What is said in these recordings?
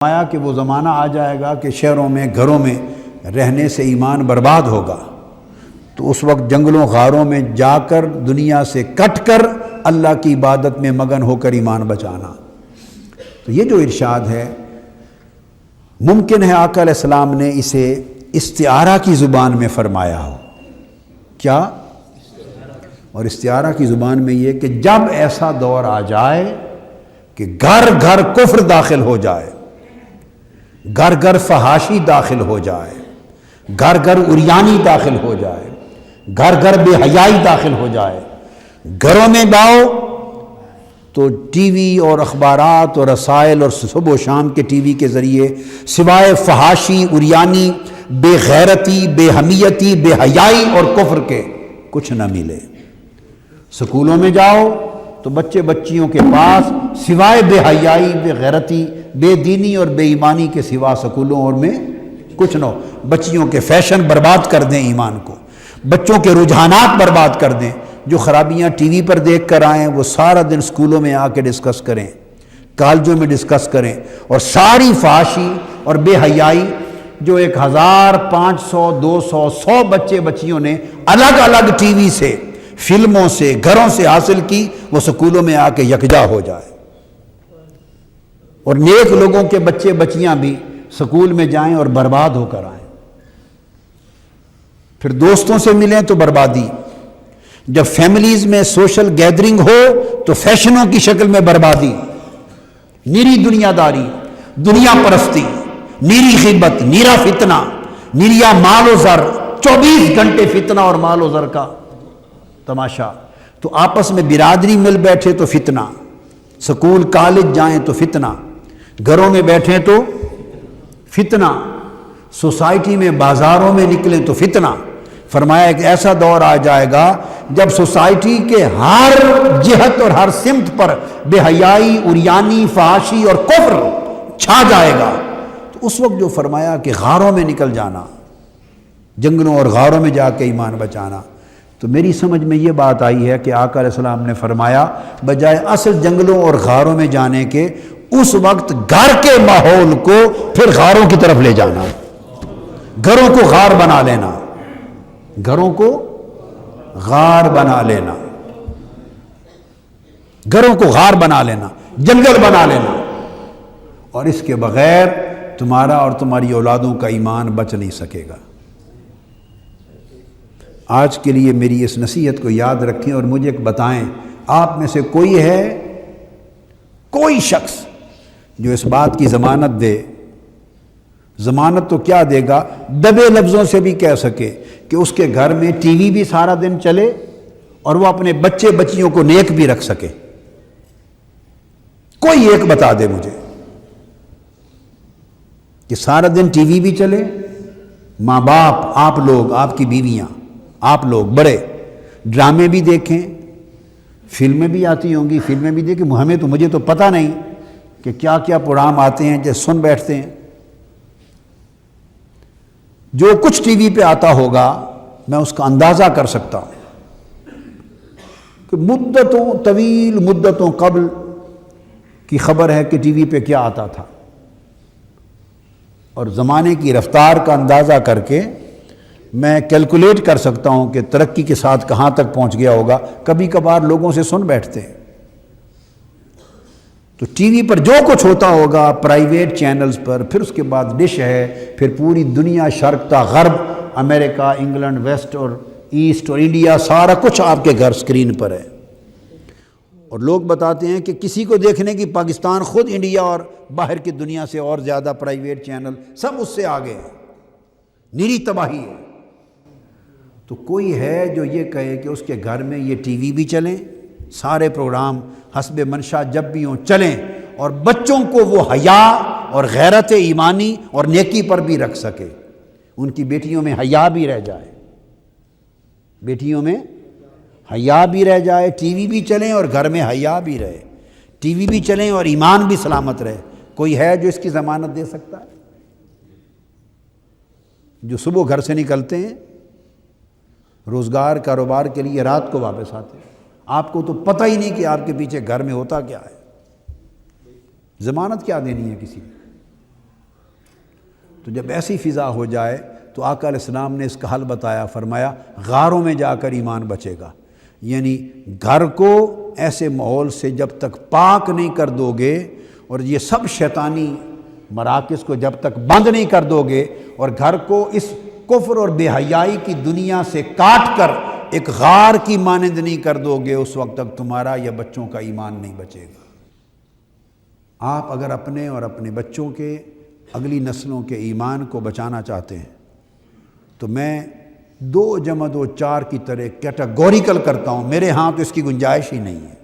فرمایا کہ وہ زمانہ آ جائے گا کہ شہروں میں گھروں میں رہنے سے ایمان برباد ہوگا، تو اس وقت جنگلوں غاروں میں جا کر دنیا سے کٹ کر اللہ کی عبادت میں مگن ہو کر ایمان بچانا۔ تو یہ جو ارشاد ہے، ممکن ہے آقا علیہ السلام نے اسے استعارہ کی زبان میں فرمایا ہو۔ کیا؟ اور استعارہ کی زبان میں یہ کہ جب ایسا دور آ جائے کہ گھر گھر کفر داخل ہو جائے، گھر گھر فحاشی داخل ہو جائے، گھر گھر عریانی داخل ہو جائے، گھر گھر بے حیائی داخل ہو جائے، گھروں میں باؤ تو ٹی وی اور اخبارات اور رسائل اور صبح و شام کے ٹی وی کے ذریعے سوائے فحاشی، عریانی، بے غیرتی، بے حمیتی، بے حیائی اور کفر کے کچھ نہ ملے۔ سکولوں میں جاؤ تو بچے بچیوں کے پاس سوائے بے حیائی، بے غیرتی، بے دینی اور بے ایمانی کے سوا سکولوں اور میں کچھ نہ ہو۔ بچیوں کے فیشن برباد کر دیں، ایمان کو، بچوں کے رجحانات برباد کر دیں۔ جو خرابیاں ٹی وی پر دیکھ کر آئیں وہ سارا دن سکولوں میں آ کے ڈسکس کریں، کالجوں میں ڈسکس کریں، اور ساری فحاشی اور بے حیائی جو 1000، 500، 200، 100 بچے بچیوں نے الگ الگ ٹی وی سے، فلموں سے، گھروں سے حاصل کی، وہ سکولوں میں آ کے یکجا ہو جائے، اور نیک لوگوں کے بچے بچیاں بھی سکول میں جائیں اور برباد ہو کر آئیں۔ پھر دوستوں سے ملیں تو بربادی، جب فیملیز میں سوشل گیدرنگ ہو تو فیشنوں کی شکل میں بربادی، نیری دنیا داری، دنیا پرستی، نیری غیبت، نیرا فتنہ، نیریا مال و زر، 24 گھنٹے فتنہ اور مال و زر کا تماشا۔ تو آپس میں برادری مل بیٹھے تو فتنہ، سکول کالج جائیں تو فتنہ، گھروں میں بیٹھیں تو فتنہ، سوسائٹی میں بازاروں میں نکلیں تو فتنہ۔ فرمایا ایک ایسا دور آ جائے گا جب سوسائٹی کے ہر جہت اور ہر سمت پر بے حیائی، عریانی، فحاشی اور کفر چھا جائے گا۔ تو اس وقت جو فرمایا کہ غاروں میں نکل جانا، جنگلوں اور غاروں میں جا کے ایمان بچانا، تو میری سمجھ میں یہ بات آئی ہے کہ آقا علیہ السلام نے فرمایا بجائے اصل جنگلوں اور غاروں میں جانے کے، اس وقت گھر کے ماحول کو پھر غاروں کی طرف لے جانا، گھروں کو غار بنا لینا، گھروں کو غار بنا لینا، گھروں کو غار بنا لینا، جنگل بنا لینا، اور اس کے بغیر تمہارا اور تمہاری اولادوں کا ایمان بچ نہیں سکے گا۔ آج کے لیے میری اس نصیحت کو یاد رکھیں اور مجھے بتائیں، آپ میں سے کوئی ہے، کوئی شخص جو اس بات کی ضمانت دے؟ ضمانت تو کیا دے گا، دبے لفظوں سے بھی کہہ سکے کہ اس کے گھر میں ٹی وی بھی سارا دن چلے اور وہ اپنے بچے بچیوں کو نیک بھی رکھ سکے؟ کوئی ایک بتا دے مجھے کہ سارا دن ٹی وی بھی چلے، ماں باپ، آپ لوگ، آپ کی بیویاں، آپ لوگ بڑے ڈرامے بھی دیکھیں، فلمیں بھی آتی ہوں گی، فلمیں بھی دیکھیں، مجھے تو پتہ نہیں کہ کیا کیا پروگرام آتے ہیں جو سن بیٹھتے ہیں۔ جو کچھ ٹی وی پہ آتا ہوگا میں اس کا اندازہ کر سکتا ہوں کہ طویل مدتوں قبل کی خبر ہے کہ ٹی وی پہ کیا آتا تھا، اور زمانے کی رفتار کا اندازہ کر کے میں کیلکولیٹ کر سکتا ہوں کہ ترقی کے ساتھ کہاں تک پہنچ گیا ہوگا۔ کبھی کبھار لوگوں سے سن بیٹھتے ہیں، تو ٹی وی پر جو کچھ ہوتا ہوگا پرائیویٹ چینلز پر، پھر اس کے بعد ڈش ہے، پھر پوری دنیا، شرق تا غرب، امریکہ، انگلینڈ، ویسٹ اور ایسٹ اور انڈیا، سارا کچھ آپ کے گھر سکرین پر ہے۔ اور لوگ بتاتے ہیں کہ کسی کو دیکھنے کی پاکستان خود انڈیا اور باہر کی دنیا سے اور زیادہ پرائیویٹ چینل سب اس سے آگے ہیں، نیری تباہی ہے۔ تو کوئی ہے جو یہ کہے کہ اس کے گھر میں یہ ٹی وی بھی چلیں، سارے پروگرام حسب منشا جب بھی ہوں چلیں، اور بچوں کو وہ حیا اور غیرت ایمانی اور نیکی پر بھی رکھ سکے، ان کی بیٹیوں میں حیا بھی رہ جائے، بیٹیوں میں حیا بھی رہ جائے، ٹی وی بھی چلیں اور گھر میں حیا بھی رہے، ٹی وی بھی چلیں اور ایمان بھی سلامت رہے۔ کوئی ہے جو اس کی ضمانت دے سکتا ہے؟ جو صبح گھر سے نکلتے ہیں روزگار کاروبار کے لیے، رات کو واپس آتے ہیں، آپ کو تو پتہ ہی نہیں کہ آپ کے پیچھے گھر میں ہوتا کیا ہے، ضمانت کیا دینی ہے کسی کو؟ تو جب ایسی فضا ہو جائے تو آقا علیہ السلام نے اس کا حل بتایا، فرمایا غاروں میں جا کر ایمان بچے گا، یعنی گھر کو ایسے ماحول سے جب تک پاک نہیں کر دو گے اور یہ سب شیطانی مراکز کو جب تک بند نہیں کر دو گے اور گھر کو اس کفر اور بے حیائی کی دنیا سے کاٹ کر ایک غار کی مانند نہیں کر دو گے، اس وقت تک تمہارا یا بچوں کا ایمان نہیں بچے گا۔ آپ اگر اپنے اور اپنے بچوں کے اگلی نسلوں کے ایمان کو بچانا چاہتے ہیں تو میں 2 جمع 2 4 کی طرح کیٹاگوریکل کرتا ہوں، میرے ہاں تو اس کی گنجائش ہی نہیں ہے،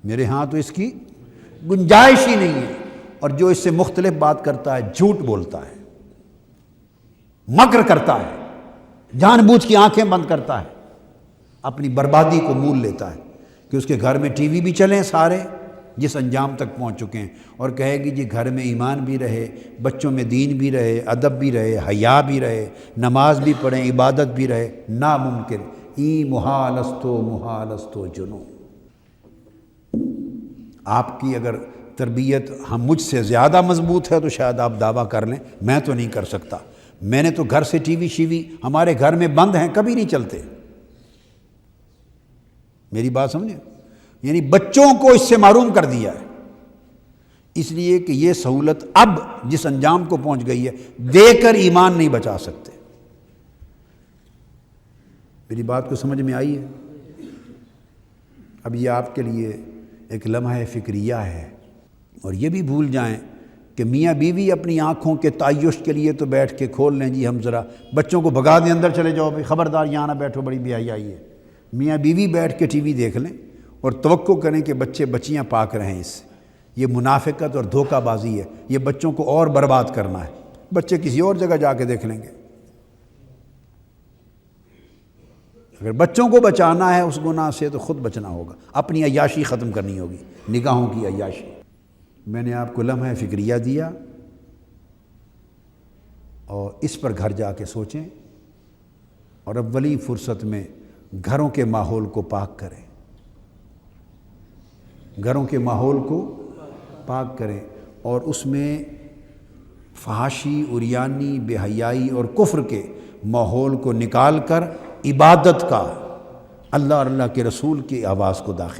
میرے ہاں تو اس کی گنجائش ہی نہیں ہے۔ اور جو اس سے مختلف بات کرتا ہے جھوٹ بولتا ہے، مکر کرتا ہے، جان بوجھ کی آنکھیں بند کرتا ہے، اپنی بربادی کو مول لیتا ہے کہ اس کے گھر میں ٹی وی بھی چلیں سارے جس انجام تک پہنچ چکے ہیں، اور کہے گی جی گھر میں ایمان بھی رہے، بچوں میں دین بھی رہے، ادب بھی رہے، حیا بھی رہے، نماز بھی پڑھیں، عبادت بھی رہے، ناممکن، محالستو جنو۔ آپ کی اگر تربیت مجھ سے زیادہ مضبوط ہے تو شاید آپ دعویٰ کر لیں، میں تو نہیں کر سکتا، میں نے تو گھر سے ٹی وی شیوی ہمارے گھر میں بند ہیں، کبھی نہیں چلتے۔ میری بات سمجھیں، یعنی بچوں کو اس سے محروم کر دیا ہے، اس لیے کہ یہ سہولت اب جس انجام کو پہنچ گئی ہے دے کر ایمان نہیں بچا سکتے۔ میری بات کو سمجھ میں آئی ہے؟ اب یہ آپ کے لیے ایک لمحہ فکریہ ہے، اور یہ بھی بھول جائیں کہ میاں بیوی اپنی آنکھوں کے تعیش کے لیے تو بیٹھ کے کھول لیں جی ہم ذرا بچوں کو بھگا دیں اندر چلے جاؤ بھائی، خبردار یہاں نہ بیٹھو، بڑی بے حیائی ہے۔ میاں بیوی بیٹھ کے ٹی وی دیکھ لیں اور توقع کریں کہ بچے بچیاں پاک رہیں اس سے، یہ منافقت اور دھوکہ بازی ہے، یہ بچوں کو اور برباد کرنا ہے، بچے کسی اور جگہ جا کے دیکھ لیں گے۔ اگر بچوں کو بچانا ہے اس گناہ سے تو خود بچنا ہوگا، اپنی عیاشی ختم کرنی ہوگی، نگاہوں کی عیاشی۔ میں نے آپ کو لمحہ فکریہ دیا، اور اس پر گھر جا کے سوچیں اور اولی فرصت میں گھروں کے ماحول کو پاک کریں، گھروں کے ماحول کو پاک کریں، اور اس میں فحاشی، عریانی، بے حیائی اور کفر کے ماحول کو نکال کر عبادت کا، اللہ اور اللہ کے رسول کی آواز کو داخل